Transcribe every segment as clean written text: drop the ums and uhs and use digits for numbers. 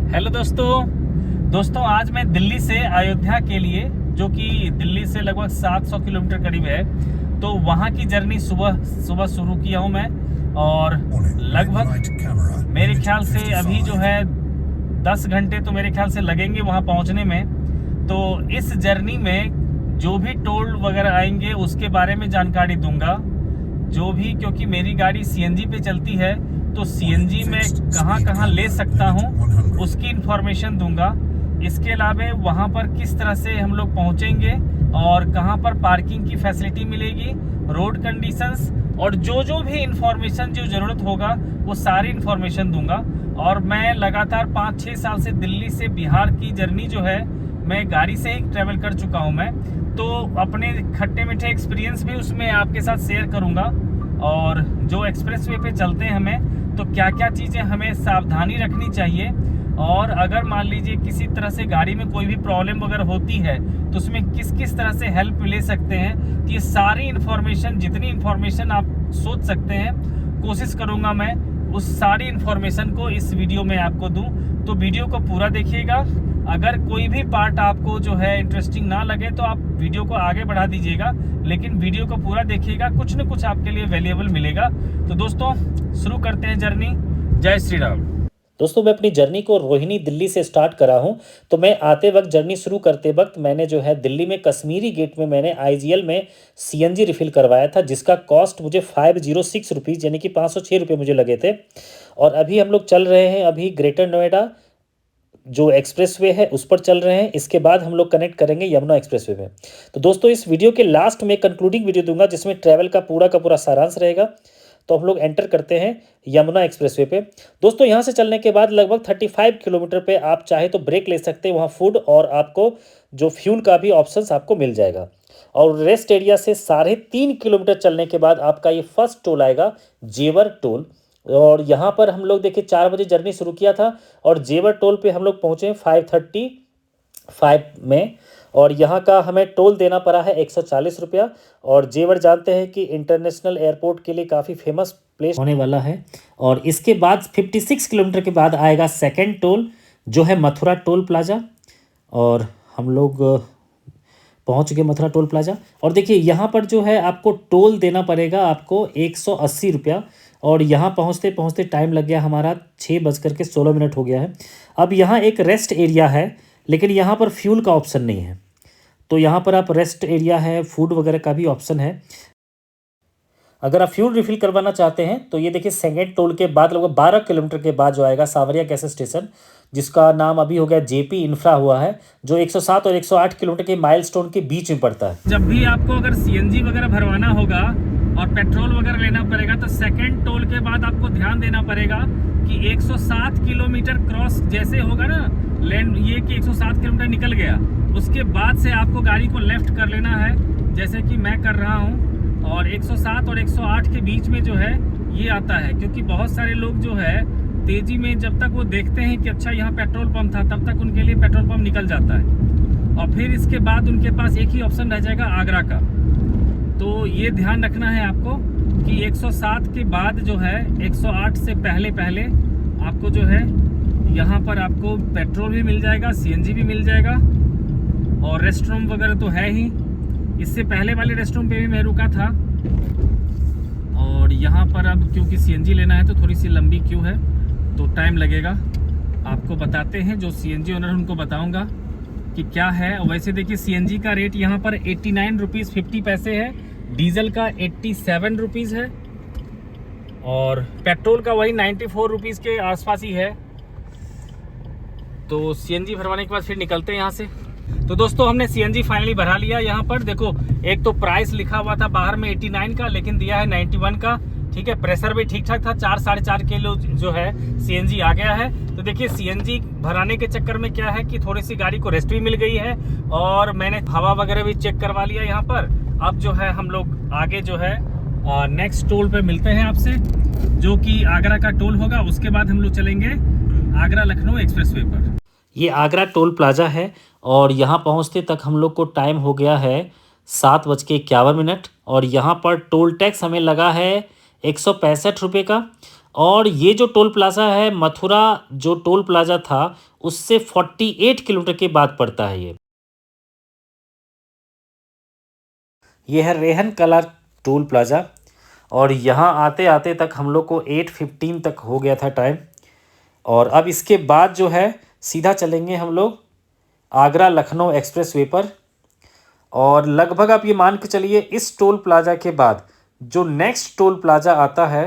Hello दोस्तों आज मैं दिल्ली से अयोध्या के लिए, जो कि दिल्ली से लगभग 700 किलोमीटर करीब है, तो वहाँ की जर्नी सुबह सुबह शुरू किया हूँ मैं। और लगभग मेरे ख्याल से अभी जो है 10 घंटे तो मेरे ख्याल से लगेंगे वहाँ पहुँचने में। तो इस जर्नी में जो भी टोल वगैरह आएंगे उसके बारे में जानकारी दूंगा, जो भी, क्योंकि मेरी गाड़ी सीएनजी पे चलती है, तो सीएनजी में कहाँ कहाँ ले सकता हूँ उसकी इन्फॉर्मेशन दूंगा। इसके अलावा वहाँ पर किस तरह से हम लोग पहुँचेंगे और कहाँ पर पार्किंग की फैसिलिटी मिलेगी, रोड कंडीशंस, और जो भी इन्फॉर्मेशन जो ज़रूरत होगा वो सारी इन्फॉर्मेशन दूंगा। और मैं लगातार 5-6 साल से दिल्ली से बिहार की जर्नी जो है मैं गाड़ी से ही ट्रैवल कर चुका हूँ मैं, तो अपने खट्टे मीठे एक्सपीरियंस भी उसमें आपके साथ शेयर करूँगा। और जो एक्सप्रेस वे पे चलते हैं हमें, तो क्या क्या चीज़ें हमें सावधानी रखनी चाहिए, और अगर मान लीजिए किसी तरह से गाड़ी में कोई भी प्रॉब्लम वगैरह होती है तो उसमें किस किस तरह से हेल्प ले सकते हैं, तो ये सारी इन्फॉर्मेशन, जितनी इन्फॉर्मेशन आप सोच सकते हैं, कोशिश करूँगा मैं उस सारी इन्फॉर्मेशन को इस वीडियो में आपको दूँ। तो वीडियो को पूरा देखिएगा। अगर कोई भी पार्ट आपको जो है इंटरेस्टिंग ना लगे तो आप वीडियो को आगे बढ़ा दीजिएगा, लेकिन वीडियो को पूरा देखिएगा, कुछ न कुछ आपके लिए वैल्यूएबल मिलेगा। तो दोस्तों शुरू करते हैं जर्नी। जय श्री राम। दोस्तों मैं अपनी जर्नी को रोहिणी दिल्ली से स्टार्ट करा हूँ। तो मैं आते वक्त, जर्नी शुरू करते वक्त मैंने जो है दिल्ली में कश्मीरी गेट में मैंने आईजीएल में सीएनजी रिफ़िल करवाया था, जिसका कॉस्ट मुझे 506 रुपीज़ यानी कि 506 रुपये मुझे लगे थे। और अभी हम लोग चल रहे हैं, अभी ग्रेटर नोएडा जो एक्सप्रेस वे है उस पर चल रहे हैं। इसके बाद हम लोग कनेक्ट करेंगे यमुना एक्सप्रेस वे में। तो दोस्तों इस वीडियो के लास्ट में कंक्लूडिंग वीडियो दूंगा जिसमें ट्रैवल का पूरा सारांश रहेगा। तो हम लोग एंटर करते हैं यमुना एक्सप्रेसवे पे। दोस्तों यहाँ से चलने के बाद लगभग 35 किलोमीटर पे आप चाहे तो ब्रेक ले सकते हैं, वहाँ फूड और आपको जो फ्यूल का भी ऑप्शंस आपको मिल जाएगा। और रेस्ट एरिया से 3.5 किलोमीटर चलने के बाद आपका ये फर्स्ट टोल आएगा, जेवर टोल। और यहाँ पर हम लोग देखिए 4 बजे जर्नी शुरू किया था और जेवर टोल पे हम लोग पहुँचे 5:35 में। और यहाँ का हमें टोल देना पड़ा है 140 रुपया। और जेवर जानते हैं कि इंटरनेशनल एयरपोर्ट के लिए काफ़ी फेमस प्लेस होने वाला है। और इसके बाद 56 किलोमीटर के बाद आएगा सेकंड टोल, जो है मथुरा टोल प्लाज़ा। और हम लोग पहुँच गए मथुरा टोल प्लाज़ा। और देखिए यहाँ पर जो है आपको टोल देना पड़ेगा आपको 180 रुपया। और यहाँ पहुँचते पहुँचते टाइम लग गया हमारा 6:16 हो गया है। अब यहाँ एक रेस्ट एरिया है, लेकिन यहाँ पर फ्यूल का ऑप्शन नहीं है। तो यहाँ पर आप रेस्ट एरिया है, फूड वगैरह का भी ऑप्शन है। अगर आप फ्यूल रिफिल करवाना चाहते हैं तो ये देखिए सेकेंड टोल के बाद लगभग 12 किलोमीटर के बाद जो आएगा सावरिया गैस स्टेशन, जिसका नाम अभी हो गया जेपी इंफ्रा हुआ है, जो 107 और 108 किलोमीटर के माइलस्टोन के बीच में पड़ता है। जब भी आपको अगर सीएनजी वगैरह भरवाना होगा और पेट्रोल वगैरह लेना पड़ेगा, तो सेकंड टोल के बाद आपको ध्यान देना पड़ेगा कि 107 किलोमीटर क्रॉस जैसे होगा ना लैंड, ये कि 107 किलोमीटर निकल गया, उसके बाद से आपको गाड़ी को लेफ्ट कर लेना है, जैसे कि मैं कर रहा हूँ। और 107 और 108 के बीच में जो है ये आता है, क्योंकि बहुत सारे लोग जो है तेज़ी में जब तक वो देखते हैं कि अच्छा यहाँ पेट्रोल पंप था, तब तक उनके लिए पेट्रोल पंप निकल जाता है। और फिर इसके बाद उनके पास एक ही ऑप्शन रह जाएगा, आगरा का। तो ये ध्यान रखना है आपको कि 107 के बाद जो है 108 से पहले आपको जो है यहाँ पर आपको पेट्रोल भी मिल जाएगा, सीएनजी भी मिल जाएगा, और रेस्ट रूम वगैरह तो है ही। इससे पहले वाले रेस्ट रूम पे भी मैं रुका था। और यहाँ पर अब क्योंकि सीएनजी लेना है तो थोड़ी सी लंबी क्यू है, तो टाइम लगेगा। आपको बताते हैं, जो सीएनजी ओनर उनको बताऊँगा कि क्या है। वैसे देखिए सीएनजी का रेट यहाँ पर 89 रुपीज़ 50 पैसे है, डीजल का 87 रुपीज़ है, और पेट्रोल का वही 94 रुपीज़ के आसपास ही है। तो सीएनजी भरवाने के बाद फिर निकलते हैं यहाँ से। तो दोस्तों हमने सीएनजी फाइनली भरा लिया। यहाँ पर देखो एक तो प्राइस लिखा हुआ था बाहर में 89 का, लेकिन दिया है 91 का। ठीक है, प्रेशर भी ठीक ठाक था, 4-4.5 किलो जो है सीएनजी आ गया है। तो देखिए सीएनजी भराने के चक्कर में क्या है कि थोड़ी सी गाड़ी को रेस्ट भी मिल गई है, और मैंने हवा वगैरह भी चेक करवा लिया यहाँ पर। अब जो है हम लोग आगे जो है नेक्स्ट टोल पे मिलते हैं आपसे, जो कि आगरा का टोल होगा। उसके बाद हम लोग चलेंगे आगरा लखनऊ एक्सप्रेसवे पर। ये आगरा टोल प्लाज़ा है और यहाँ पहुँचते तक हम लोग को टाइम हो गया है 7:51। और यहाँ पर टोल टैक्स हमें लगा है 165 रुपये का। और ये जो टोल प्लाज़ा है मथुरा जो टोल प्लाज़ा था उससे 48 किलोमीटर के बाद पड़ता है ये है रेहन कला टोल प्लाज़ा। और यहाँ आते आते तक हम लोग को 8:15 तक हो गया था टाइम। और अब इसके बाद जो है सीधा चलेंगे हम लोग आगरा लखनऊ एक्सप्रेस वे पर। और लगभग आप ये मान के चलिए इस टोल प्लाज़ा के बाद जो नेक्स्ट टोल प्लाज़ा आता है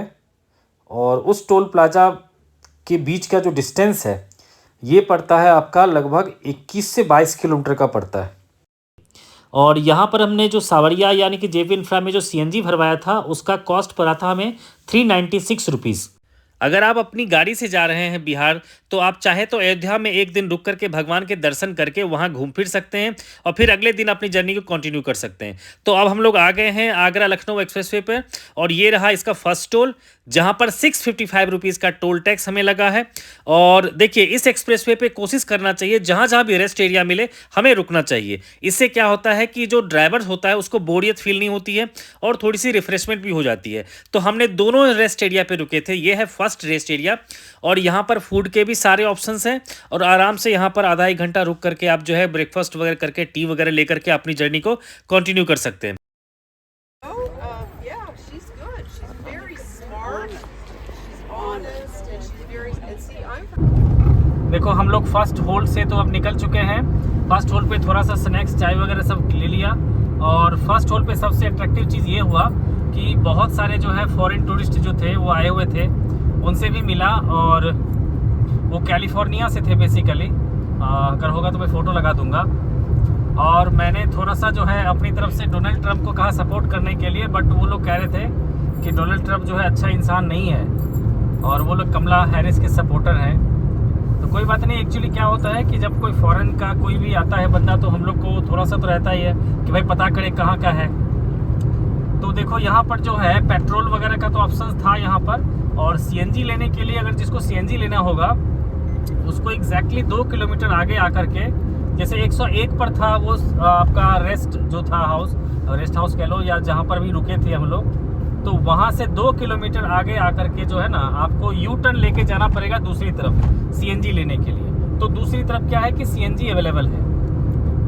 और उस टोल प्लाज़ा के बीच का जो डिस्टेंस है ये पड़ता है आपका लगभग 21 से 22 किलोमीटर का पड़ता है। और यहाँ पर हमने जो सावरिया यानी कि जेपी इंफ्रा में जो सीएनजी भरवाया था उसका कॉस्ट पड़ा था हमें 396 रुपीज़। अगर आप अपनी गाड़ी से जा रहे हैं बिहार तो आप चाहे तो अयोध्या में एक दिन रुक करके भगवान के दर्शन करके वहाँ घूम फिर सकते हैं और फिर अगले दिन अपनी जर्नी को कंटिन्यू कर सकते हैं। तो अब हम लोग आ गए हैं आगरा लखनऊ एक्सप्रेसवे पर और ये रहा इसका फर्स्ट टोल जहाँ पर 655 रुपीज़ का टोल टैक्स हमें लगा है। और देखिए इस एक्सप्रेसवे पे कोशिश करना चाहिए जहाँ जहाँ भी रेस्ट एरिया मिले हमें रुकना चाहिए। इससे क्या होता है कि जो ड्राइवर होता है उसको बोरियत फील नहीं होती है और थोड़ी सी रिफ्रेशमेंट भी हो जाती है। तो हमने दोनों रेस्ट एरिया पे रुके थे। ये है फर्स्ट रेस्ट एरिया और यहाँ पर फूड के भी सारे ऑप्शंस हैं और आराम से यहाँ पर आधा एक घंटा रुक करके आप जो है ब्रेकफास्ट वगैरह करके टी वगैरह लेकर के अपनी जर्नी को कंटिन्यू कर सकते हैं। देखो हम लोग फर्स्ट होल्ड से तो अब निकल चुके हैं। फर्स्ट होल्ड पे थोड़ा सा स्नैक्स चाय वगैरह सब ले लिया और फर्स्ट होल्ड पे सबसे अट्रैक्टिव चीज़ ये हुआ कि बहुत सारे जो है फॉरेन टूरिस्ट जो थे वो आए हुए थे, उनसे भी मिला और वो कैलिफोर्निया से थे बेसिकली। अगर होगा तो मैं फ़ोटो लगा दूंगा। और मैंने थोड़ा सा जो है अपनी तरफ से डोनाल्ड ट्रंप को कहा सपोर्ट करने के लिए, बट वो लोग कह रहे थे कि डोनाल्ड ट्रंप जो है अच्छा इंसान नहीं है और वो लोग कमला हैरिस के सपोर्टर हैं। तो कोई बात नहीं। एक्चुअली क्या होता है कि जब कोई फॉरेन का कोई भी आता है बंदा तो हम लोग को थोड़ा सा तो रहता ही है कि भाई पता करें कहाँ का है। तो देखो यहाँ पर जो है पेट्रोल वगैरह का तो ऑप्शन था यहाँ पर, और सीएनजी लेने के लिए अगर जिसको सीएनजी लेना होगा उसको एग्जैक्टली 2 किलोमीटर आगे आकर के, जैसे 101 पर था वो आपका रेस्ट जो था हाउस, रेस्ट हाउस कह लो या जहाँ पर भी रुके थे हम लोग, तो वहाँ से 2 किलोमीटर आगे आकर के जो है ना आपको यू टर्न लेके जाना पड़ेगा दूसरी तरफ सीएनजी लेने के लिए। तो दूसरी तरफ क्या है कि सीएनजी अवेलेबल है,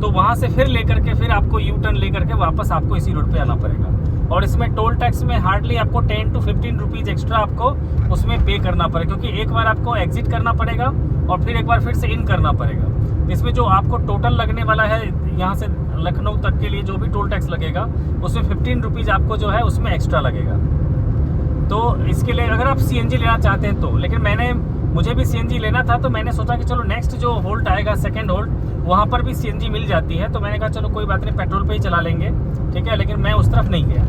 तो वहाँ से फिर लेकर के फिर आपको यू टर्न लेकर के वापस आपको इसी रोड पे आना पड़ेगा। और इसमें टोल टैक्स में हार्डली आपको 10 to 15 रुपीज़ एक्स्ट्रा आपको उसमें पे करना पड़ेगा, क्योंकि एक बार आपको एग्जिट करना पड़ेगा और फिर एक बार फिर से इन करना पड़ेगा। इसमें जो आपको टोटल लगने वाला है यहाँ से लखनऊ तक के लिए जो भी टोल टैक्स लगेगा उसमें 15 रुपीज़ आपको जो है उसमें एक्स्ट्रा लगेगा। तो इसके लिए अगर आप सीएनजी लेना चाहते हैं तो, लेकिन मुझे भी सीएनजी लेना था तो मैंने सोचा कि चलो नेक्स्ट जो होल्ड आएगा सेकंड होल्ड वहाँ पर भी सीएनजी मिल जाती है, तो मैंने कहा चलो कोई बात नहीं पेट्रोल पे ही चला लेंगे, ठीक है। लेकिन मैं उस तरफ नहीं गया।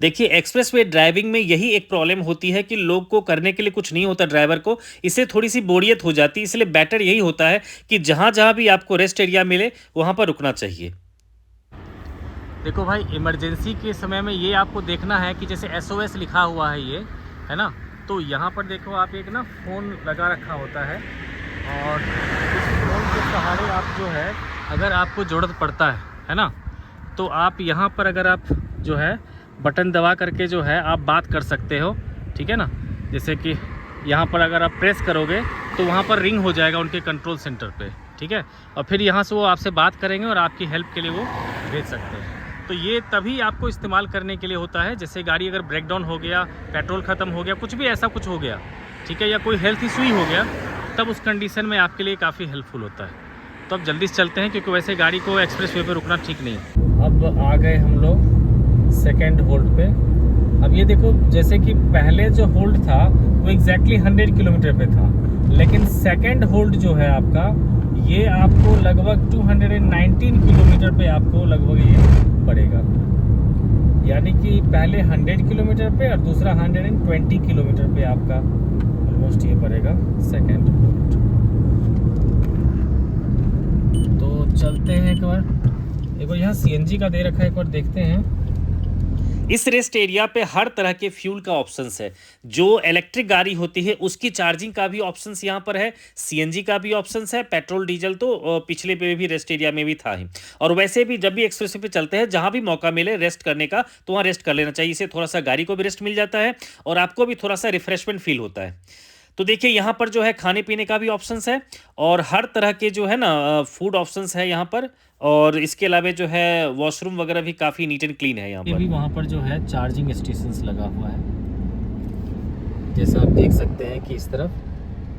देखिए एक्सप्रेसवे ड्राइविंग में यही एक प्रॉब्लम होती है कि लोग को करने के लिए कुछ नहीं होता ड्राइवर को, इससे थोड़ी सी बोरियत हो जाती है। इसलिए बेटर यही होता है कि जहाँ जहाँ भी आपको रेस्ट एरिया मिले वहाँ पर रुकना चाहिए। देखो भाई इमरजेंसी के समय में ये आपको देखना है कि जैसे SOS लिखा हुआ है ये है ना, तो यहाँ पर देखो आप एक ना फ़ोन लगा रखा होता है और इस फ़ोन के सहारे आप जो है अगर आपको ज़रूरत पड़ता है ना, तो आप यहाँ पर अगर आप जो है बटन दबा करके जो है आप बात कर सकते हो, ठीक है ना। जैसे कि यहाँ पर अगर आप प्रेस करोगे तो वहाँ पर रिंग हो जाएगा उनके कंट्रोल सेंटर पे, ठीक है। और फिर यहाँ से वो आपसे बात करेंगे और आपकी हेल्प के लिए वो भेज सकते हैं। तो ये तभी आपको इस्तेमाल करने के लिए होता है जैसे गाड़ी अगर ब्रेकडाउन हो गया, पेट्रोल ख़त्म हो गया, कुछ भी ऐसा कुछ हो गया, ठीक है, या कोई हेल्थ इशू ही हो गया, तब उस कंडीशन में आपके लिए काफ़ी हेल्पफुल होता है। तो अब जल्दी से चलते हैं क्योंकि वैसे गाड़ी को एक्सप्रेस वे पर रुकना ठीक नहीं है। अब आ गए हम लोग सेकेंड होल्ड पे। अब ये देखो जैसे कि पहले जो होल्ड था वो एग्जैक्टली 100 किलोमीटर पे था, लेकिन सेकेंड होल्ड जो है आपका ये आपको लगभग 219 किलोमीटर पे आपको लगभग ये पड़ेगा। यानी कि पहले 100 किलोमीटर पे और दूसरा 120 किलोमीटर पे आपका ऑलमोस्ट ये पड़ेगा सेकेंड होल्ड। तो चलते हैं एक बार, देखो यहाँ सीएनजी का दे रखा है, एक बार देखते हैं। इस रेस्ट एरिया पे हर तरह के फ्यूल का ऑप्शंस है। जो इलेक्ट्रिक गाड़ी होती है उसकी चार्जिंग का भी ऑप्शंस यहाँ पर है, सीएनजी का भी ऑप्शंस है, पेट्रोल डीजल तो पिछले पे भी रेस्ट एरिया में भी था ही। और वैसे भी जब भी एक्सप्रेसवे पे चलते हैं जहाँ भी मौका मिले रेस्ट करने का तो वहाँ रेस्ट कर लेना चाहिए। इससे थोड़ा सा गाड़ी को भी रेस्ट मिल जाता है और आपको भी थोड़ा सा रिफ्रेशमेंट फील होता है। तो देखिए यहाँ पर जो है खाने पीने का भी ऑप्शंस है और हर तरह के जो है ना फूड ऑप्शंस है यहाँ पर। और इसके अलावा जो है वॉशरूम वगैरह भी काफ़ी नीट एंड क्लीन है यहाँ पर। भी वहाँ पर जो है चार्जिंग स्टेशंस लगा हुआ है, जैसा आप देख सकते हैं कि इस तरफ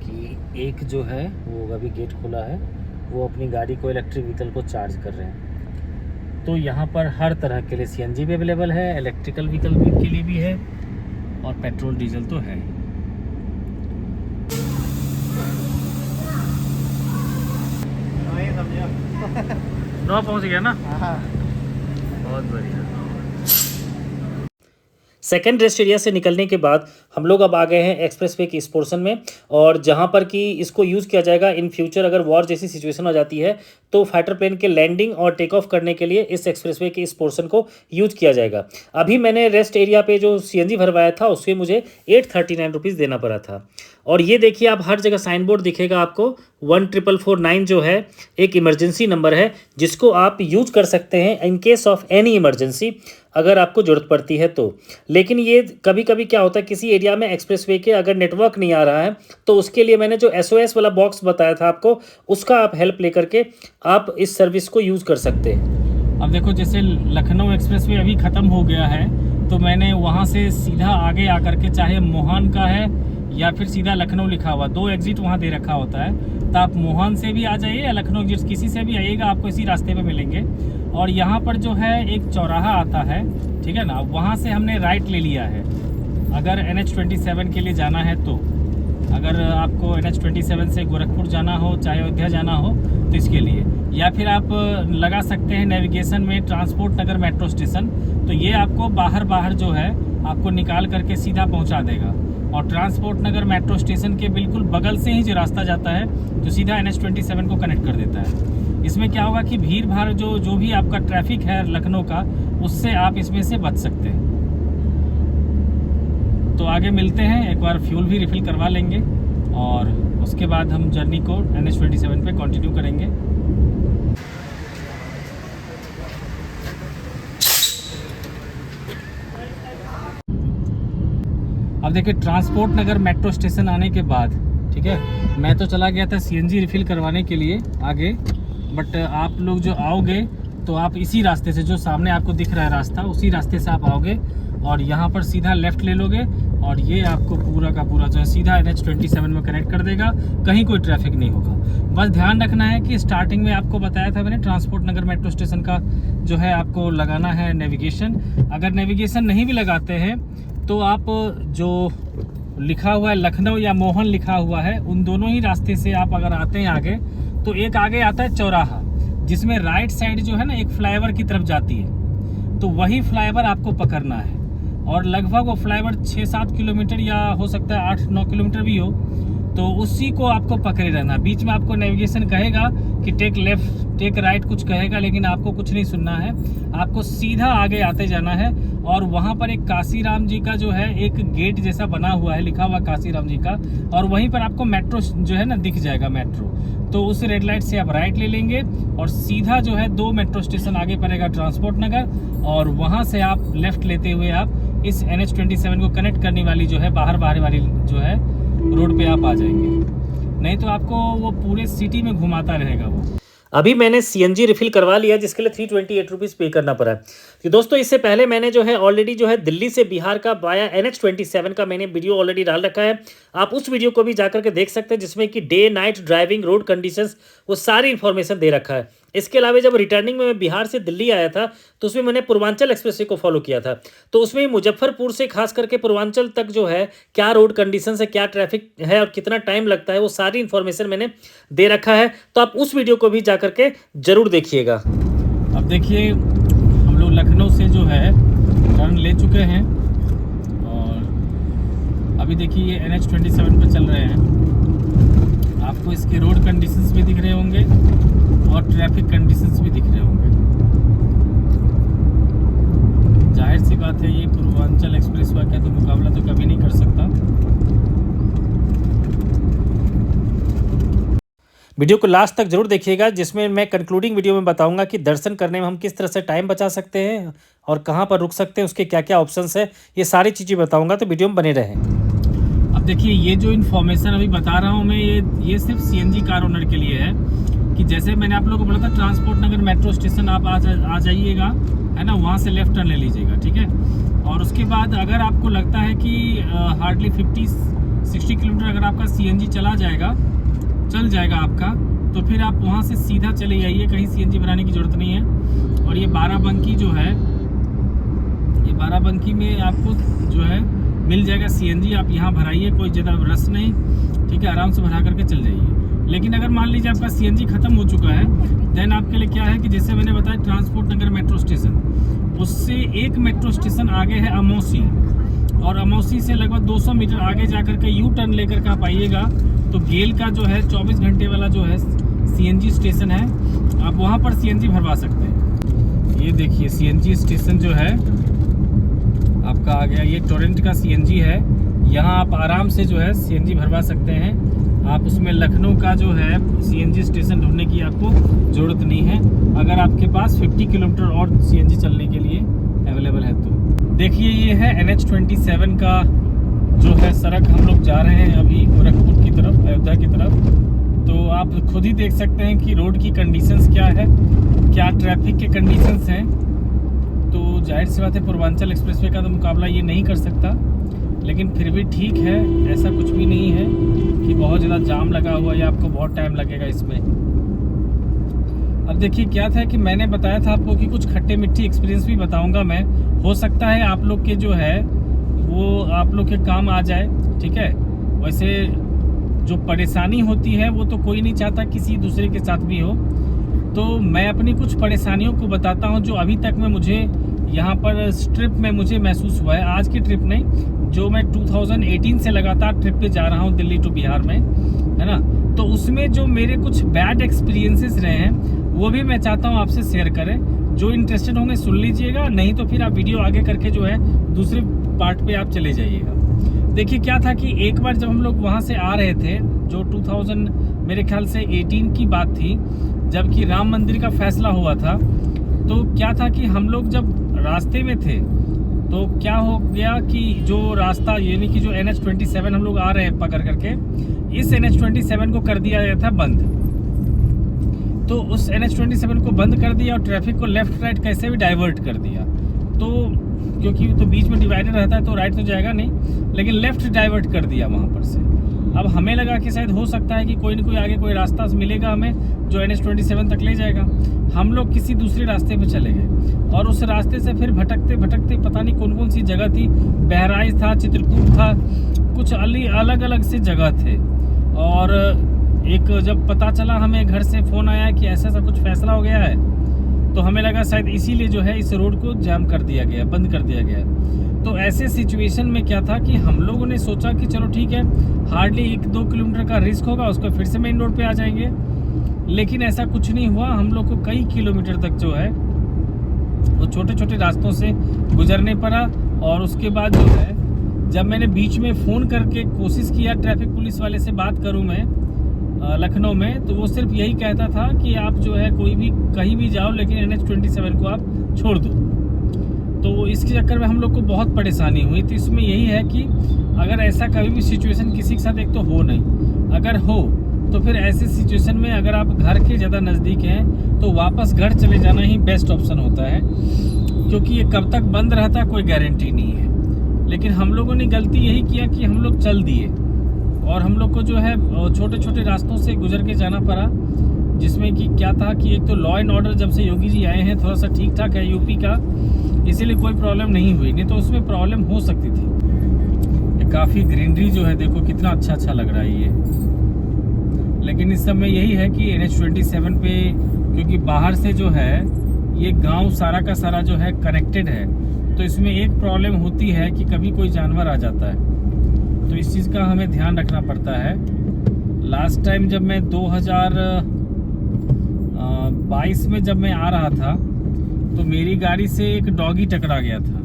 कि एक जो है वो अभी गेट खुला है, वो अपनी गाड़ी को इलेक्ट्रिक व्हीकल को चार्ज कर रहे हैं। तो यहाँ पर हर तरह के लिए सीएनजी भी अवेलेबल है, इलेक्ट्रिकल व्हीकल के लिए भी है और पेट्रोल डीजल तो है। नौ पहुँच गया ना, बहुत बढ़िया। सेकेंड रेस्ट एरिया से निकलने के बाद हम लोग अब आ गए हैं एक्सप्रेसवे के इस पोर्शन में, और जहां पर कि इसको यूज़ किया जाएगा इन फ्यूचर अगर वॉर जैसी सिचुएशन हो जाती है तो फाइटर प्लेन के लैंडिंग और टेक ऑफ करने के लिए इस एक्सप्रेसवे के इस पोर्शन को यूज किया जाएगा। अभी मैंने रेस्ट एरिया पे जो सीएनजी भरवाया था उससे मुझे 839 रुपीज़ देना पड़ा था। और ये देखिए आप हर जगह साइन बोर्ड दिखेगा आपको, 14449 जो है एक इमरजेंसी नंबर है जिसको आप यूज कर सकते हैं in case of any emergency, अगर आपको ज़रूरत पड़ती है तो। लेकिन ये कभी कभी क्या होता है किसी एरिया में एक्सप्रेसवे के अगर नेटवर्क नहीं आ रहा है तो उसके लिए मैंने जो SOS वाला बॉक्स बताया था आपको, उसका आप हेल्प लेकर के आप इस सर्विस को यूज़ कर सकते हैं। अब देखो जैसे लखनऊ एक्सप्रेसवे अभी ख़त्म हो गया है तो मैंने वहाँ से सीधा आगे आकर के, चाहे मोहान का है या फिर सीधा लखनऊ लिखा हुआ, 2 एग्जिट वहाँ दे रखा होता है, तो आप मोहान से भी आ जाइए या लखनऊ एग्जिट किसी से भी आइएगा, आपको इसी रास्ते पे मिलेंगे। और यहाँ पर जो है एक चौराहा आता है, ठीक है ना, वहाँ से हमने राइट ले लिया है अगर NH27 के लिए जाना है तो। अगर आपको NH27 से गोरखपुर जाना हो, चाहे अयोध्या जाना हो तो इसके लिए, या फिर आप लगा सकते हैं नेविगेशन में ट्रांसपोर्ट नगर मेट्रो स्टेशन, तो ये आपको बाहर जो है आपको निकाल करके सीधा पहुंचा देगा। और ट्रांसपोर्ट नगर मेट्रो स्टेशन के बिल्कुल बगल से ही जो रास्ता जाता है जो सीधा NH27 को कनेक्ट कर देता है। इसमें क्या होगा कि भीड़ भाड़ जो भी आपका ट्रैफिक है लखनऊ का, उससे आप इसमें से बच सकते हैं। तो आगे मिलते हैं, एक बार फ्यूल भी रिफ़िल करवा लेंगे और उसके बाद हम जर्नी को NH27 पे कंटिन्यू करेंगे। अब देखिए ट्रांसपोर्ट नगर मेट्रो स्टेशन आने के बाद, ठीक है, मैं तो चला गया था सीएनजी रिफ़िल करवाने के लिए आगे, बट आप लोग जो आओगे तो आप इसी रास्ते से, जो सामने आपको दिख रहा है रास्ता, उसी रास्ते से आप आओगे और यहाँ पर सीधा लेफ़्ट ले लोगे और ये आपको पूरा का पूरा जो है सीधा NH27 में कनेक्ट कर देगा, कहीं कोई ट्रैफिक नहीं होगा। बस ध्यान रखना है कि स्टार्टिंग में आपको बताया था मैंने ट्रांसपोर्ट नगर मेट्रो स्टेशन का जो है आपको लगाना है नेविगेशन। अगर नेविगेशन नहीं भी लगाते हैं तो आप जो लिखा हुआ है लखनऊ या मोहन लिखा हुआ है, उन दोनों ही रास्ते से आप अगर आते हैं आगे तो एक आगे आता है चौराहा, जिसमें राइट साइड जो है ना एक फ्लाईओवर की तरफ जाती है, तो वही फ्लाईओवर आपको पकड़ना है। और लगभग वो फ्लाईओवर 6-7 किलोमीटर या हो सकता है 8-9 किलोमीटर भी हो, तो उसी को आपको पकड़े रहना। बीच में आपको नेविगेशन कहेगा कि टेक लेफ्ट टेक राइट कुछ कहेगा, लेकिन आपको कुछ नहीं सुनना है, आपको सीधा आगे आते जाना है। और वहाँ पर एक काशीराम जी का जो है एक गेट जैसा बना हुआ है, लिखा हुआ काशीराम जी का, और वहीं पर आपको मेट्रो जो है ना दिख जाएगा मेट्रो, तो उस रेड लाइट से आप राइट ले लेंगे और सीधा जो है 2 मेट्रो स्टेशन आगे पड़ेगा ट्रांसपोर्ट नगर, और वहाँ से आप लेफ्ट लेते हुए आप इस NH27 को कनेक्ट करने वाली जो है बाहर वाली जो है रोड पे आप आ जाएंगे। नहीं तो आपको वो पूरे सिटी में घुमाता रहेगा वो। अभी मैंने सीएनजी रिफिल करवा लिया जिसके लिए 328 रुपीज़ पे करना पड़ा। तो दोस्तों इससे पहले मैंने जो है ऑलरेडी जो है दिल्ली से बिहार का वाया NH27 का मैंने वीडियो ऑलरेडी डाल रखा है, आप उस वीडियो को भी जाकर के देख सकते हैं, जिसमें कि day night driving, road conditions, वो सारी इन्फॉर्मेशन दे रखा है। इसके अलावा जब रिटर्निंग में मैं बिहार से दिल्ली आया था तो उसमें मैंने पूर्वांचल एक्सप्रेसवे को फॉलो किया था, तो उसमें मुजफ्फरपुर से खास करके पूर्वांचल तक जो है क्या रोड कंडीशन है, क्या ट्रैफिक है और कितना टाइम लगता है, वो सारी इन्फॉर्मेशन मैंने दे रखा है, तो आप उस वीडियो को भी जा करके जरूर देखिएगा। अब देखिए हम लोग लखनऊ से जो है टर्न ले चुके हैं और अभी देखिए ये NH27 पर चल रहे हैं। आपको इसके रोड कंडीशंस भी दिख रहे होंगे और ट्रैफिक कंडीशंस भी दिख रहे होंगे। जाहिर सी बात है ये पूर्वांचल एक्सप्रेस वे का तो मुकाबला तो कभी नहीं कर सकता। वीडियो को लास्ट तक जरूर देखिएगा, जिसमें मैं कंक्लूडिंग वीडियो में बताऊंगा कि दर्शन करने में हम किस तरह से टाइम बचा सकते हैं और कहां पर रुक सकते हैं, उसके क्या क्या ऑप्शंस है, ये सारी चीज़ें बताऊंगा, तो वीडियो में बने रहें। अब देखिए ये जो इन्फॉर्मेशन अभी बता रहा हूँ मैं, ये सिर्फ सीएनजी कार ओनर के लिए है कि जैसे मैंने आप लोगों को बोला था ट्रांसपोर्ट नगर मेट्रो स्टेशन आप आ जाइएगा, है ना, वहाँ से लेफ्ट टर्न ले लीजिएगा, ठीक है। और उसके बाद अगर आपको लगता है कि हार्डली 50-60 किलोमीटर अगर आपका सीएनजी चल जाएगा आपका, तो फिर आप वहाँ से सीधा चले जाइए, कहीं सीएनजी भराने की ज़रूरत नहीं है। और ये बाराबंकी जो है, ये बाराबंकी में आपको जो है मिल जाएगा सीएनजी, आप यहाँ भराइए, कोई ज़्यादा रस नहीं, ठीक है, आराम से भरा करके चल जाइए। लेकिन अगर मान लीजिए आपका सीएनजी ख़त्म हो चुका है, देन आपके लिए क्या है कि जैसे मैंने बताया ट्रांसपोर्ट नगर मेट्रो स्टेशन, उससे एक मेट्रो स्टेशन आगे है अमौसी, और अमौसी से लगभग 200 मीटर आगे जाकर के यू टर्न लेकर के आप आइएगा तो गेल का जो है 24 घंटे वाला जो है सीएनजी स्टेशन है, आप वहाँ पर सीएनजी भरवा सकते हैं। ये देखिए सीएनजी स्टेशन जो है आपका आ गया, ये टोरेंट का सीएनजी है, यहाँ आप आराम से जो है सीएनजी भरवा सकते हैं। आप उसमें लखनऊ का जो है सीएनजी स्टेशन ढूंढने की आपको ज़रूरत नहीं है, अगर आपके पास 50 किलोमीटर और सीएनजी चलने के लिए अवेलेबल है तो। देखिए ये है NH27 का जो है सड़क, हम लोग जा रहे हैं अभी गोरखपुर की तरफ, अयोध्या की तरफ। तो आप खुद ही देख सकते हैं कि रोड की कंडीशंस क्या है, क्या ट्रैफिक के कंडीशंस हैं। तो जाहिर सी बात है पूर्वांचल एक्सप्रेसवे का तो मुकाबला ये नहीं कर सकता, लेकिन फिर भी ठीक है, ऐसा कुछ भी नहीं है कि बहुत ज़्यादा जाम लगा हुआ या आपको बहुत टाइम लगेगा इसमें। अब देखिए क्या था कि मैंने बताया था आपको कि कुछ खट्टे मीठी एक्सपीरियंस भी बताऊंगा मैं, हो सकता है आप लोग के जो है वो आप लोग के काम आ जाए, ठीक है। वैसे जो परेशानी होती है वो तो कोई नहीं चाहता किसी दूसरे के साथ भी हो, तो मैं अपनी कुछ परेशानियों को बताता हूँ जो अभी तक में मुझे यहाँ पर ट्रिप में मुझे महसूस हुआ है। आज की ट्रिप नहीं, जो मैं 2018 से लगातार ट्रिप पे जा रहा हूँ दिल्ली टू बिहार में, है ना, तो उसमें जो मेरे कुछ बैड एक्सपीरियंसेस रहे हैं वो भी मैं चाहता हूँ आपसे शेयर करें। जो इंटरेस्टेड होंगे सुन लीजिएगा, नहीं तो फिर आप वीडियो आगे करके जो है दूसरे पार्ट पे आप चले जाइएगा। देखिए क्या था कि एक बार जब हम लोग वहाँ से आ रहे थे, जो 2000 मेरे ख्याल से 18 की बात थी, जबकि राम मंदिर का फैसला हुआ था, तो क्या था कि हम लोग जब रास्ते में थे तो क्या हो गया कि जो रास्ता यानी कि जो NH27 हम लोग आ रहे हैं पकड़ करके, इस NH27 को कर दिया गया था बंद। तो उस NH27 को बंद कर दिया और ट्रैफिक को लेफ्ट राइट कैसे भी डाइवर्ट कर दिया। तो क्योंकि तो बीच में डिवाइडर रहता है तो राइट तो जाएगा नहीं, लेकिन लेफ्ट डाइवर्ट कर दिया वहाँ पर से। अब हमें लगा कि शायद हो सकता है कि कोई ना कोई आगे कोई रास्ता मिलेगा हमें जो NH27 तक ले जाएगा। हम लोग किसी दूसरे रास्ते पे चले गए और उस रास्ते से फिर भटकते भटकते पता नहीं कौन कौन सी जगह थी, बहराइच था, चित्रकूट था, कुछ अलग अलग से जगह थे। और एक जब पता चला हमें घर से फ़ोन आया कि ऐसा कुछ फैसला हो गया है, तो हमें लगा शायद इसीलिए जो है इस रोड को जाम कर दिया गया, बंद कर दिया गया। तो ऐसे सिचुएशन में क्या था कि हम लोगों ने सोचा कि चलो ठीक है, हार्डली 1-2 किलोमीटर का रिस्क होगा, उसको फिर से मेन रोड पे आ जाएंगे। लेकिन ऐसा कुछ नहीं हुआ, हम लोग को कई किलोमीटर तक जो है वो छोटे छोटे रास्तों से गुजरने पड़ा। और उसके बाद जो है जब मैंने बीच में फ़ोन करके कोशिश किया ट्रैफिक पुलिस वाले से बात करूं मैं लखनऊ में, तो वो सिर्फ यही कहता था कि आप जो है कोई भी कहीं भी जाओ लेकिन NH27 को आप छोड़ दो। तो इसके चक्कर में हम लोग को बहुत परेशानी हुई। तो इसमें यही है कि अगर ऐसा कभी भी सिचुएशन किसी के साथ एक तो हो नहीं, अगर हो तो फिर ऐसे सिचुएशन में अगर आप घर के ज़्यादा नज़दीक हैं तो वापस घर चले जाना ही बेस्ट ऑप्शन होता है, क्योंकि ये कब तक बंद रहता कोई गारंटी नहीं है। लेकिन हम लोगों ने गलती यही किया कि हम लोग चल दिए और हम लोग को जो है छोटे छोटे रास्तों से गुजर के जाना पड़ा, जिसमें कि क्या था कि एक तो लॉ एंड ऑर्डर जब से योगी जी आए हैं थोड़ा सा ठीक ठाक है यूपी का, इसीलिए कोई प्रॉब्लम नहीं हुई, नहीं तो उसमें प्रॉब्लम हो सकती थी। काफ़ी ग्रीनरी जो है देखो कितना अच्छा लग रहा है ये। लेकिन इस समय यही है कि NH27 पे क्योंकि बाहर से जो है ये गांव सारा का सारा जो है कनेक्टेड है, तो इसमें एक प्रॉब्लम होती है कि कभी कोई जानवर आ जाता है, तो इस चीज़ का हमें ध्यान रखना पड़ता है। लास्ट टाइम जब मैं 2022 में जब मैं आ रहा था तो मेरी गाड़ी से एक डॉगी टकरा गया था।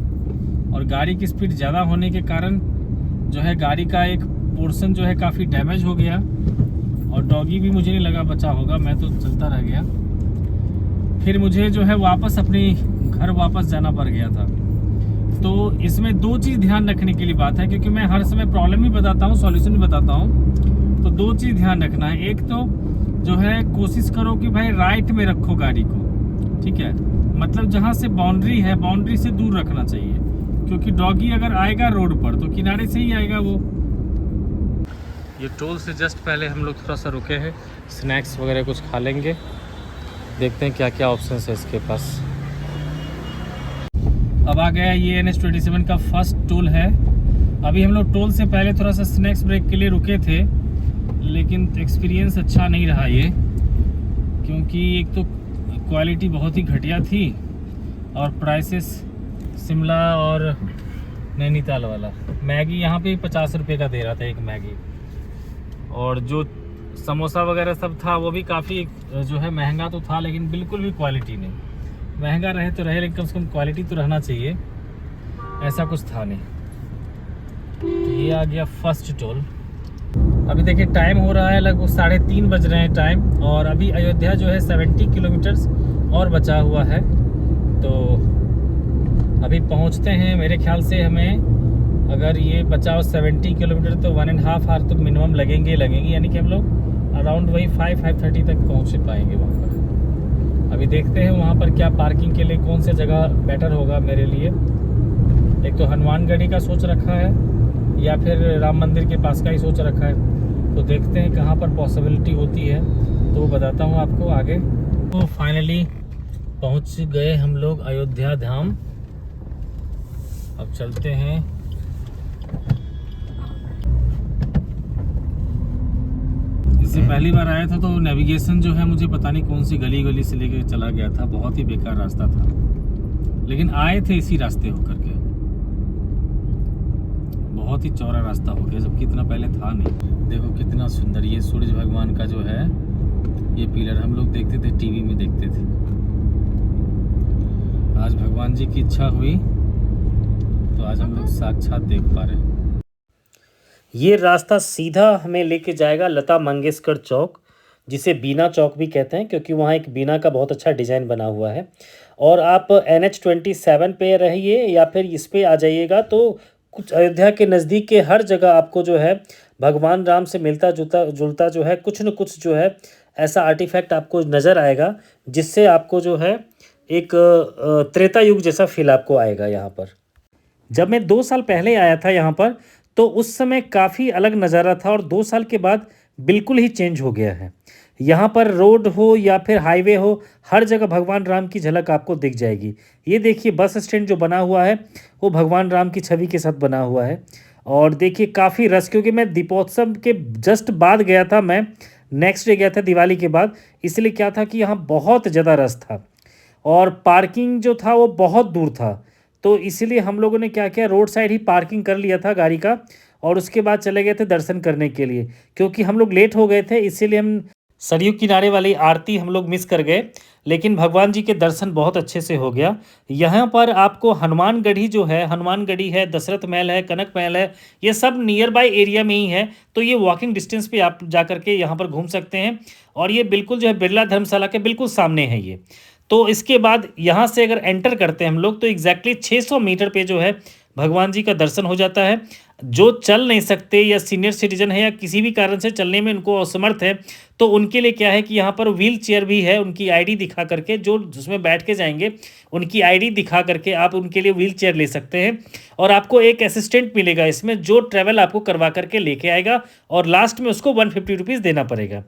और गाड़ी की स्पीड ज़्यादा होने के कारण जो है गाड़ी का एक पोर्शन जो है काफ़ी डैमेज हो गया, और डॉगी भी मुझे नहीं लगा बचा होगा, मैं तो चलता रह गया। फिर मुझे जो है वापस अपने घर वापस जाना पड़ गया था। तो इसमें दो चीज़ ध्यान रखने के लिए बात है, क्योंकि मैं हर समय प्रॉब्लम भी बताता हूँ, सॉल्यूशन भी बताता हूँ। तो दो चीज़ ध्यान रखना है। एक तो जो है कोशिश करो कि भाई राइट में रखो गाड़ी को, ठीक है, मतलब जहाँ से बाउंड्री है बाउंड्री से दूर रखना चाहिए, क्योंकि डॉगी अगर आएगा रोड पर तो किनारे से ही आएगा वो। ये टोल से जस्ट पहले हम लोग थोड़ा सा रुके हैं, स्नैक्स वगैरह कुछ खा लेंगे, देखते हैं क्या क्या ऑप्शन है इसके पास। अब आ गया ये NH27 का फर्स्ट टोल है। अभी हम लोग टोल से पहले थोड़ा सा स्नैक्स ब्रेक के लिए रुके थे, लेकिन एक्सपीरियंस अच्छा नहीं रहा ये, क्योंकि एक तो क्वालिटी बहुत ही घटिया थी और प्राइसेस शिमला और नैनीताल वाला। मैगी यहाँ पे 50 रुपये का दे रहा था एक मैगी, और जो समोसा वगैरह सब था वो भी काफ़ी जो है महंगा तो था, लेकिन बिल्कुल भी क्वालिटी नहीं। महंगा रहे तो रहे, लेकिन कम से कम क्वालिटी तो रहना चाहिए, ऐसा कुछ था नहीं। तो ये आ गया फर्स्ट टोल। अभी देखिए टाइम हो रहा है लगभग 3:30 बज रहे हैं टाइम, और अभी अयोध्या जो है 70 किलोमीटर्स और बचा हुआ है। तो अभी पहुंचते हैं, मेरे ख्याल से हमें अगर ये बचाओ 70 किलोमीटर तो 1.5 आवर तो मिनिमम लगेंगे, यानी कि हम लोग अराउंड वही 5:30 तक पहुंच पाएंगे वहाँ पर। अभी देखते हैं वहाँ पर क्या पार्किंग के लिए कौन सी जगह बेटर होगा मेरे लिए। एक तो हनुमानगढ़ी का सोच रखा है, या फिर राम मंदिर के पास का ही सोच रखा है। तो देखते हैं कहाँ पर पॉसिबिलिटी होती है, तो वो बताता हूँ आपको आगे। तो फाइनली पहुँच गए हम लोग अयोध्या धाम। अब चलते हैं। इससे पहली बार आया था तो नेविगेशन जो है मुझे पता नहीं कौन सी गली से लेके चला गया था, बहुत ही बेकार रास्ता था, लेकिन आए थे इसी रास्ते होकर के। बहुत ही चौड़ा रास्ता हो गया, जबकि इतना पहले था नहीं। देखो कितना सुंदर ये सूरज भगवान का जो है ये पिलर हम लोग देखते थे, टीवी में देखते थे। आज भगवान जी की इच्छा हुई तो आज हम लोग साक्षात देख पा रहे हैं। ये रास्ता सीधा हमें लेके जाएगा लता मंगेशकर चौक, जिसे बीना चौक भी कहते हैं, क्योंकि वहाँ एक बीना का बहुत अच्छा डिज़ाइन बना हुआ है। और आप NH27 पे रहिए या फिर इस पे आ जाइएगा तो कुछ अयोध्या के नज़दीक के हर जगह आपको जो है भगवान राम से मिलता जुलता जो है कुछ न कुछ जो है ऐसा आर्टिफैक्ट आपको नज़र आएगा, जिससे आपको जो है एक त्रेता युग जैसा फील आपको आएगा यहाँ पर। जब मैं 2 साल पहले आया था यहाँ पर तो उस समय काफ़ी अलग नज़ारा था, और 2 साल के बाद बिल्कुल ही चेंज हो गया है। यहाँ पर रोड हो या फिर हाईवे हो, हर जगह भगवान राम की झलक आपको दिख जाएगी। ये देखिए बस स्टैंड जो बना हुआ है वो भगवान राम की छवि के साथ बना हुआ है। और देखिए काफ़ी रश, क्योंकि मैं दीपोत्सव के जस्ट बाद गया था, मैं नेक्स्ट डे गया था दिवाली के बाद, इसलिए क्या था कि यहाँ बहुत ज़्यादा रश था और पार्किंग जो था वो बहुत दूर था। तो इसीलिए हम लोगों ने क्या किया, रोड साइड ही पार्किंग कर लिया था गाड़ी का, और उसके बाद चले गए थे दर्शन करने के लिए। क्योंकि हम लोग लेट हो गए थे इसीलिए हम सरयू किनारे वाली आरती हम लोग मिस कर गए, लेकिन भगवान जी के दर्शन बहुत अच्छे से हो गया। यहाँ पर आपको हनुमानगढ़ी जो है, हनुमानगढ़ी है, दशरथ महल है, कनक महल है, ये सब नियर बाय एरिया में ही है। तो ये वॉकिंग डिस्टेंस पे आप जा करके यहाँ पर घूम सकते हैं, और ये बिल्कुल जो है बिरला धर्मशाला के बिल्कुल सामने है ये। तो इसके बाद यहाँ से अगर एंटर करते हैं हम लोग तो एग्जैक्टली 600 मीटर पे जो है भगवान जी का दर्शन हो जाता है। जो चल नहीं सकते या सीनियर सिटीजन है या किसी भी कारण से चलने में उनको असमर्थ है, तो उनके लिए क्या है कि यहाँ पर व्हील चेयर भी है, उनकी आईडी दिखा करके, जो जिसमें बैठ के जाएंगे उनकी आईडी दिखा करके आप उनके लिए व्हील चेयर ले सकते हैं। और आपको एक असिस्टेंट मिलेगा इसमें, जो ट्रैवल आपको करवा करके लेके आएगा, और लास्ट में उसको 150 रुपीज़ देना पड़ेगा।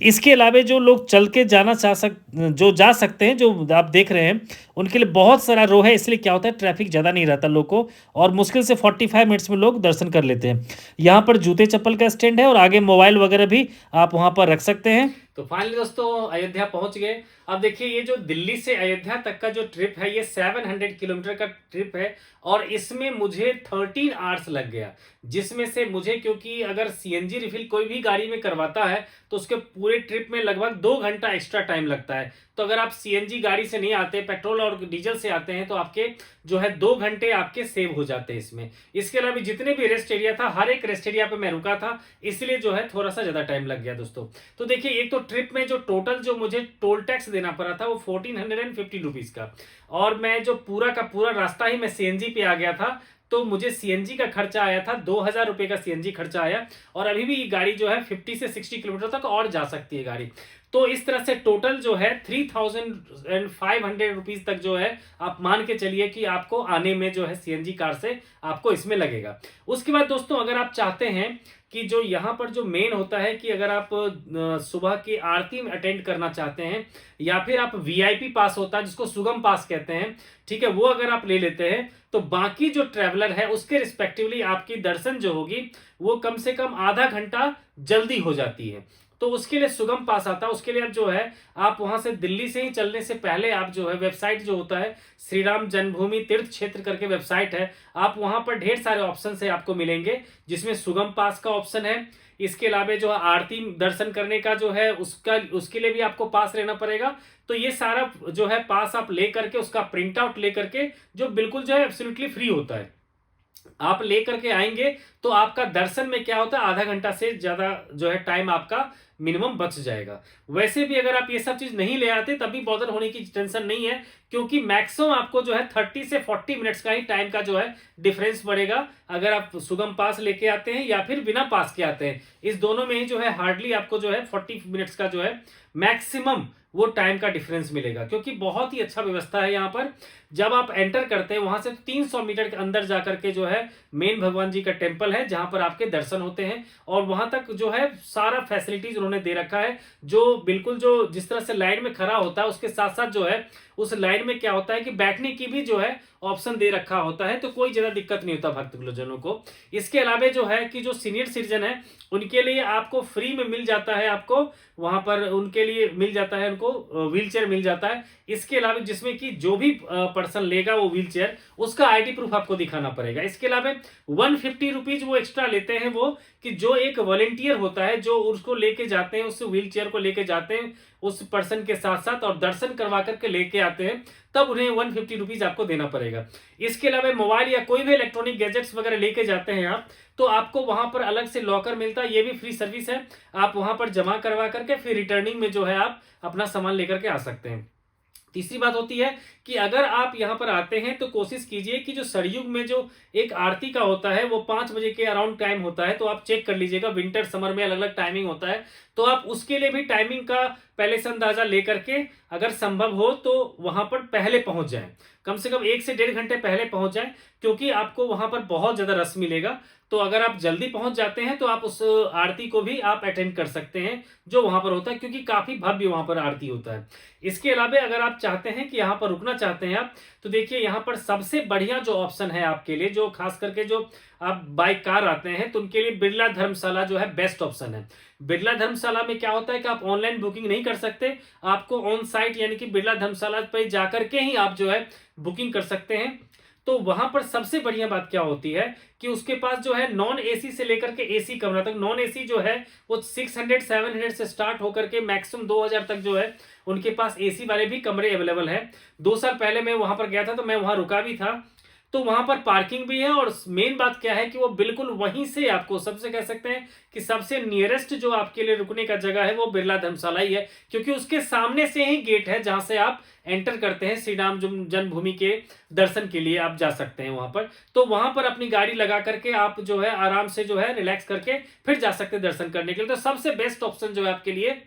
इसके अलावा जो लोग चल के जा सकते हैं, जो आप देख रहे हैं, उनके लिए बहुत सारा रो है, इसलिए क्या होता है ट्रैफिक ज़्यादा नहीं रहता लोग को, और मुश्किल से 45 मिनट्स में लोग दर्शन कर लेते हैं। यहाँ पर जूते चप्पल का स्टैंड है, और आगे मोबाइल वगैरह भी आप वहाँ पर रख सकते हैं। तो फाइनली दोस्तों अयोध्या पहुंच गए। अब देखिए ये जो दिल्ली से अयोध्या तक का जो ट्रिप है ये 700 किलोमीटर का ट्रिप है और इसमें मुझे 13 आवर्स लग गया, जिसमें से मुझे, क्योंकि अगर सीएनजी रिफिल कोई भी गाड़ी में करवाता है तो उसके पूरे ट्रिप में लगभग 2 घंटा एक्स्ट्रा टाइम लगता है। तो अगर आप सीएनजी गाड़ी से नहीं आते, पेट्रोल और डीजल से आते हैं, तो आपके जो है 2 घंटे आपके सेव हो जाते हैं इसमें। इसके अलावा जितने भी रेस्ट एरिया था, हर एक रेस्ट एरिया पे मैं रुका था, इसलिए जो है थोड़ा सा ज्यादा टाइम लग गया दोस्तों। तो देखिए एक तो ट्रिप में जो टोटल जो मुझे टोल टैक्स देना पड़ा था वो 1450 रुपीज का, और मैं जो पूरा का पूरा रास्ता ही मैं सीएनजी पे आ गया था, तो मुझे सीएनजी का खर्चा आया था 2000 रुपए का सीएनजी खर्चा आया। और अभी भी गाड़ी जो है 50 से 60 किलोमीटर तक और जा सकती है गाड़ी। तो इस तरह से टोटल जो है 3500 रुपीज तक जो है आप मान के चलिए कि आपको आने में जो है सीएनजी कार से आपको इसमें लगेगा। उसके बाद दोस्तों अगर आप चाहते हैं कि जो यहाँ पर जो मेन होता है कि अगर आप सुबह की आरती में अटेंड करना चाहते हैं, या फिर आप वीआईपी पास होता है जिसको सुगम पास कहते हैं, ठीक है, वो अगर आप ले लेते हैं तो बाकी जो ट्रेवलर है उसके रिस्पेक्टिवली आपकी दर्शन जो होगी वो कम से कम आधा घंटा जल्दी हो जाती है। तो उसके लिए सुगम पास आता है। उसके लिए आप जो है आप वहां से दिल्ली से ही चलने से पहले आप जो है वेबसाइट जो होता है श्री राम जन्मभूमि तीर्थ क्षेत्र करके वेबसाइट है, आप वहां पर ढेर सारे ऑप्शन से आपको मिलेंगे, जिसमें सुगम पास का ऑप्शन है। इसके अलावा जो आरती दर्शन करने का जो है उसके लिए भी आपको पास लेना पड़ेगा। तो ये सारा जो है पास आप ले करके उसका प्रिंट आउट ले करके, जो बिल्कुल जो है एब्सोल्युटली फ्री होता है, आप ले करके आएंगे तो आपका दर्शन में क्या होता है आधा घंटा से ज्यादा जो है टाइम आपका मिनिमम बच जाएगा। वैसे भी अगर आप ये सब चीज नहीं ले आते तभी बॉदर होने की टेंशन नहीं है, क्योंकि मैक्सिमम आपको जो है 30 से 40 मिनट्स का ही टाइम का जो है डिफरेंस पड़ेगा अगर आप सुगम पास लेके आते हैं या फिर बिना पास के आते हैं। इस दोनों में ही जो है हार्डली आपको जो है 40 मिनट्स का जो है मैक्सिमम वो टाइम का डिफरेंस मिलेगा, क्योंकि बहुत ही अच्छा व्यवस्था है यहाँ पर। जब आप एंटर करते हैं वहां से 300 मीटर के अंदर जाकर के जो है मेन भगवान जी का टेम्पल है जहां पर आपके दर्शन होते हैं, और वहां तक जो है सारा फैसिलिटीज उन्होंने दे रखा है। जो बिल्कुल जो जिस तरह से लाइन में खड़ा होता है उसके साथ साथ जो है उस लाइन में क्या होता है कि बैठने की भी जो है ऑप्शन दे रखा होता है, तो कोई ज्यादा दिक्कत नहीं होता भक्तजनों को। इसके अलावा जो है कि जो सीनियर सिटीजन है उनके लिए आपको फ्री में मिल जाता है, आपको वहां पर उनके लिए मिल जाता है, उनको व्हील चेयर मिल जाता है। इसके अलावा जिसमें कि जो भी पर्सन लेगा वो व्हील चेयर, उसका आईडी प्रूफ आपको दिखाना पड़ेगा। इसके अलावा 150 रुपीज वो एक्स्ट्रा लेते हैं, वो कि जो एक वॉलेंटियर होता है जो उसको लेके जाते हैं, उस व्हील चेयर को लेके जाते हैं उस पर्सन के साथ साथ और दर्शन करवा करके लेके आते हैं, तब उन्हें 150 रुपीज आपको देना पड़ेगा। इसके अलावा मोबाइल या कोई भी इलेक्ट्रॉनिक गैजेट्स वगैरह लेके जाते हैं आप, तो आपको वहां पर अलग से लॉकर मिलता है, ये भी फ्री सर्विस है। आप वहां पर जमा करवा करके फिर रिटर्निंग में जो है आप अपना सामान लेकर के आ सकते हैं। तीसरी बात होती है कि अगर आप यहां पर आते हैं तो कोशिश कीजिए कि जो सरयुग में जो एक आरती का होता है वो 5 बजे के अराउंड टाइम होता है, तो आप चेक कर लीजिएगा। विंटर समर में अलग अलग टाइमिंग होता है, तो आप उसके लिए भी टाइमिंग का पहले से अंदाजा लेकर के अगर संभव हो तो वहां पर पहले पहुंच जाएं, कम से कम 1 से 1.5 घंटे पहले पहुंच जाएं, क्योंकि आपको वहां पर बहुत ज्यादा रस मिलेगा। तो अगर आप जल्दी पहुंच जाते हैं तो आप उस आरती को भी आप अटेंड कर सकते हैं जो वहां पर होता है, क्योंकि काफी भव्य वहां पर आरती होता है। इसके अलावा अगर आप चाहते हैं कि यहाँ पर रुकना चाहते हैं आप, तो देखिए यहाँ पर सबसे बढ़िया जो ऑप्शन है आपके लिए, जो खास करके जो आप बाय कार आते हैं तो उनके लिए बिरला धर्मशाला जो है बेस्ट ऑप्शन है। बिरला धर्मशाला में क्या होता है कि आप ऑनलाइन बुकिंग नहीं कर सकते, आपको ऑन साइट यानी कि बिरला धर्मशाला पर जाकर के ही आप जो है बुकिंग कर सकते हैं। तो वहां पर सबसे बढ़िया बात क्या होती है कि उसके पास जो है नॉन एसी से लेकर के एसी कमरा तक, नॉन एसी जो है वो 600-700 से स्टार्ट होकर के मैक्सिमम 2000 तक जो है उनके पास एसी वाले भी कमरे अवेलेबल है। 2 साल पहले मैं वहां पर गया था तो मैं वहां रुका भी था, तो वहां पर पार्किंग भी है। और मेन बात क्या है कि वो बिल्कुल वहीं से आपको सबसे कह सकते हैं कि सबसे नियरेस्ट जो आपके लिए रुकने का जगह है वो बिरला धर्मशाला ही है, क्योंकि उसके सामने से ही गेट है जहां से आप एंटर करते हैं श्री राम जन्मभूमि के दर्शन के लिए आप जा सकते हैं वहां पर। तो वहां पर अपनी गाड़ी लगा करके आप जो है आराम से जो है रिलैक्स करके फिर जा सकते हैं दर्शन करने के लिए। तो सबसे बेस्ट ऑप्शन जो है आपके लिए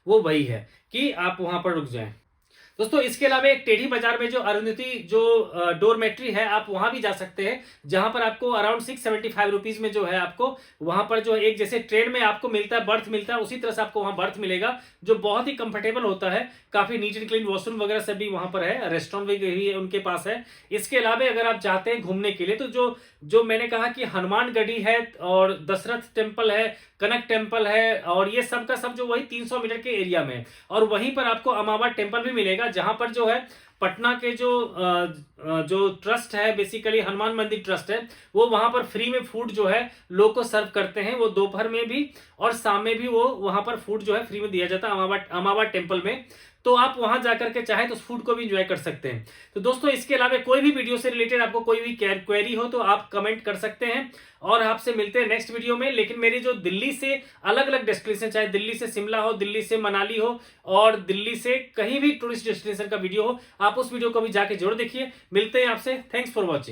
वो वही है कि आप वहां पर रुक जाएं। दोस्तों इसके अलावा एक टेढ़ी बाजार में जो अरुंधति जो डोरमेट्री है, आप वहां भी जा सकते हैं, जहां पर आपको अराउंड 675 रुपीज में जो है आपको वहां पर जो एक जैसे ट्रेन में आपको मिलता है बर्थ मिलता है, उसी तरह से आपको वहां बर्थ मिलेगा, जो बहुत ही कंफर्टेबल होता है। काफी नीट एंड क्लीन वॉशरूम वगैरह सब भी वहां पर है, रेस्टोरेंट भी उनके पास है। इसके अलावा अगर आप चाहते हैं घूमने के लिए तो जो मैंने कहा कि हनुमानगढ़ी है और दशरथ टेम्पल है, कनक टेम्पल है, और ये सब का सब जो वही 300 मीटर के एरिया में है। और वहीं पर आपको अमावा टेम्पल भी मिलेगा, जहां पर जो है पटना के जो ट्रस्ट है, बेसिकली हनुमान मंदिर ट्रस्ट है, वो वहां पर फ्री में फूड जो है लोग को सर्व करते हैं। वो दोपहर में भी और शाम में भी वो वहां पर फूड जो है फ्री में दिया जाता है अमावा टेम्पल में। तो आप वहां जाकर के चाहे तो उस फूड को भी एंजॉय कर सकते हैं। तो दोस्तों इसके अलावा कोई भी वीडियो से रिलेटेड आपको कोई भी क्वेरी हो तो आप कमेंट कर सकते हैं, और आपसे मिलते हैं नेक्स्ट वीडियो में। लेकिन मेरी जो दिल्ली से अलग अलग डेस्टिनेशन, चाहे दिल्ली से शिमला हो, दिल्ली से मनाली हो, और दिल्ली से कहीं भी टूरिस्ट डेस्टिनेशन का वीडियो हो, आप उस वीडियो को भी जाके जरूर देखिए। मिलते हैं आपसे, थैंक्स फॉर वॉचिंग।